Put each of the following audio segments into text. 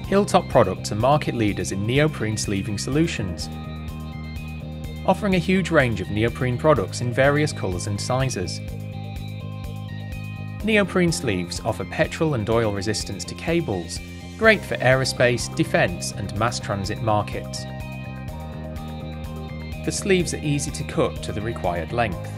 Hilltop products are market leaders in neoprene sleeving solutions, offering a huge range of neoprene products in various colours and sizes. Neoprene sleeves offer petrol and oil resistance to cables, great for aerospace, defence and mass transit markets. The sleeves are easy to cut to the required length.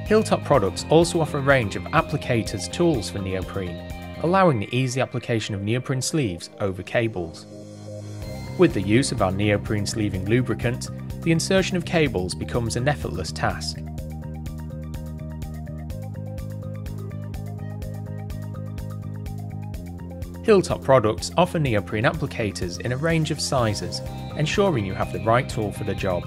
Hilltop products also offer a range of applicators tools for neoprene, allowing the easy application of neoprene sleeves over cables. With the use of our neoprene sleeving lubricant, the insertion of cables becomes an effortless task. Hilltop products offer neoprene applicators in a range of sizes, ensuring you have the right tool for the job.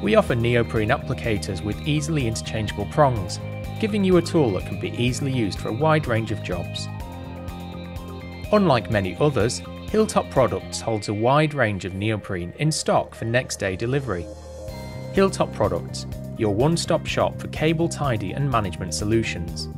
We offer neoprene applicators with easily interchangeable prongs, giving you a tool that can be easily used for a wide range of jobs. Unlike many others, Hilltop products holds a wide range of neoprene in stock for next day delivery. Hilltop products, your one-stop shop for cable tidy and management solutions.